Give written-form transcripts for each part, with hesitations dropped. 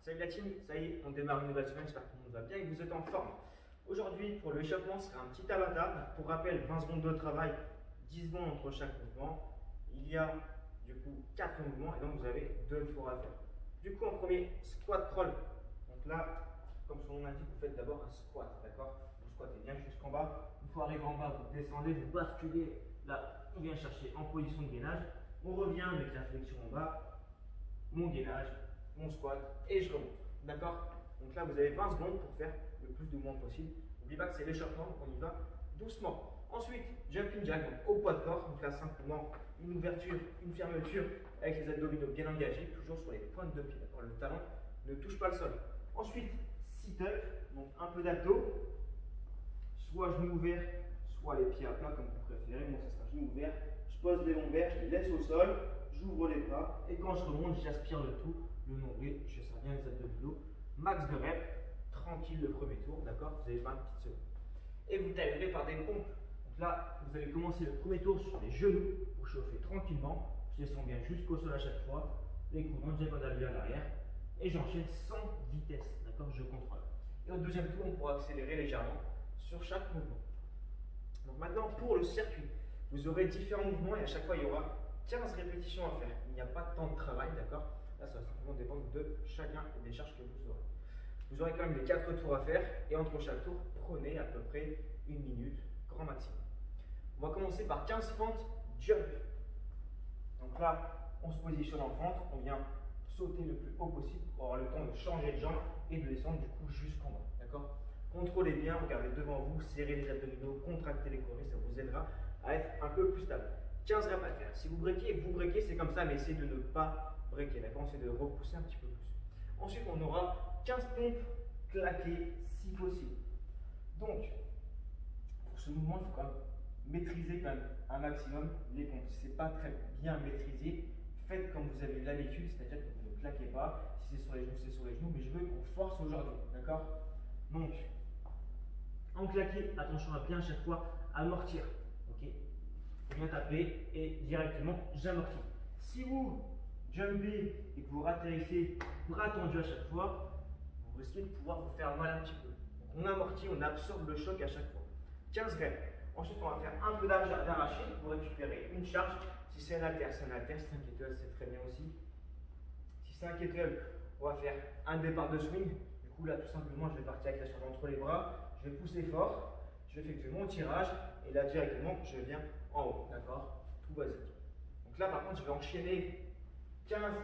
Salut la team, ça y est, on démarre une nouvelle semaine, j'espère que tout le monde va bien et que vous êtes en forme. Aujourd'hui, pour l'échauffement, ce sera un petit avatar. Pour rappel, 20 secondes de travail, 10 secondes entre chaque mouvement. Il y a du coup 4 mouvements et donc vous avez 2 tours à faire. Du coup, en premier, squat crawl. Donc là, comme son nom l'indique, vous faites d'abord un squat, d'accord? Vous squattez bien jusqu'en bas. Une fois arrivé en bas, vous descendez, vous basculez. Là, on vient chercher en position de gainage. On revient avec la flexion en bas, mon gainage, mon squat et je remonte. D'accord? Donc là, vous avez 20 secondes pour faire le plus de mouvements possible. N'oubliez pas que c'est l'échauffement, donc on y va doucement. Ensuite, jumping jack, donc au poids de corps. Donc là, simplement une ouverture, une fermeture avec les abdominaux bien engagés, toujours sur les pointes de pied. Le talon ne touche pas le sol. Ensuite, sit-up, donc un peu d'abdos, soit genoux ouverts, soit les pieds à plat comme vous préférez. Moi, ça sera genoux ouverts. Je pose les lombaires, je les laisse au sol, j'ouvre les bras et quand je remonte, j'aspire le tout, le nombril, je serre bien les abdominaux. Max de reps, tranquille le premier tour, d'accord? Vous avez 20 petites secondes. Et vous terminerez par des pompes. Donc là, vous allez commencer le premier tour sur les genoux pour chauffer tranquillement. Je descends bien jusqu'au sol à chaque fois. Les coudes en diagonale vers l'arrière. Et j'enchaîne sans vitesse, d'accord? Je contrôle. Et au deuxième tour, on pourra accélérer légèrement sur chaque mouvement. Donc maintenant, pour le circuit, vous aurez différents mouvements et à chaque fois, il y aura 15 répétitions à faire. Il n'y a pas de temps de travail, d'accord? Là, ça va simplement dépendre de chacun et des charges que vous aurez. Vous aurez quand même les 4 tours à faire et entre chaque tour, prenez à peu près 1 minute, grand maximum. On va commencer par 15 fentes jump. Donc là, on se positionne en fente, on vient sauter le plus haut possible pour avoir le temps de changer de jambe et de descendre du coup jusqu'en bas. D'accord? Contrôlez bien, regardez devant vous, serrez les abdominaux, contractez les courilles, ça vous aidera à être un peu plus stable. 15 reps à faire. Si vous breakez, c'est comme ça, mais essayez de ne pas breaker. D'accord? Essayez de repousser un petit peu plus. Ensuite, on aura 15 pompes claquées si possible. Donc, pour ce mouvement, il faut quand même maîtriser quand même un maximum les pompes. Si ce n'est pas très bien maîtrisé, faites comme vous avez l'habitude, c'est-à-dire que vous ne claquez pas. Si c'est sur les genoux, c'est sur les genoux, mais je veux qu'on force aujourd'hui. D'accord? Donc, en claqué, attention à bien à chaque fois amortir. Ok? Il faut bien taper et directement j'amortis. Si vous jumpez et que vous ratterrissez bras tendus à chaque fois, vous risquez de pouvoir vous faire mal un petit peu. Donc on amortit, on absorbe le choc à chaque fois. 15 reps. Ensuite, on va faire un peu d'arraché pour récupérer une charge. Si c'est un haltère, c'est un haltère. Si c'est un kettlebell, c'est très bien aussi. Si c'est un kettlebell, on va faire un départ de swing. Du coup, là, tout simplement, je vais partir avec la charge entre les bras. Je vais pousser fort. Je vais effectuer mon tirage. Et là, directement, je viens en haut. D'accord? Tout basique. Donc là, par contre, je vais enchaîner 15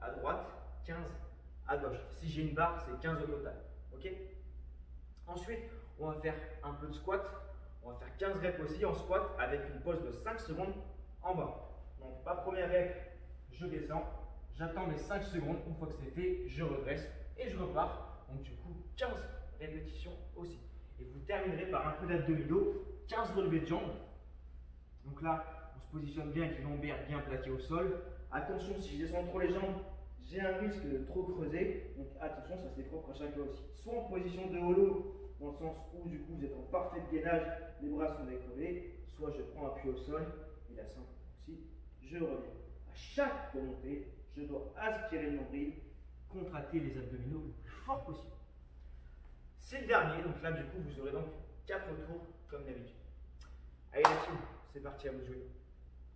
à droite, 15 à gauche. Si j'ai une barre, c'est 15 au total. Ok? Ensuite, on va faire un peu de squat. On va faire 15 reps aussi en squat avec une pause de 5 secondes en bas. Donc, ma première rep, je descends. J'attends mes 5 secondes. Une fois que c'est fait, je redresse et je repars. Donc, du coup, 15 répétitions aussi. Et vous terminerez par un peu d'abdominaux, 15 relevés de jambes. Donc là, on se positionne bien avec les lombaires bien plaqués au sol. Attention, si je descends trop les jambes, j'ai un risque de trop creuser. Donc attention, ça c'est propre à chacun aussi. Soit en position de holo, dans le sens où du coup vous êtes en parfait gainage, les bras sont décollés, soit je prends appui au sol, et la simple aussi, je reviens. À chaque remontée, je dois aspirer le nombril, contracter les abdominaux le plus fort possible. C'est le dernier, donc là du coup vous aurez donc 4 tours comme d'habitude. Allez la team, c'est parti, à vous de jouer.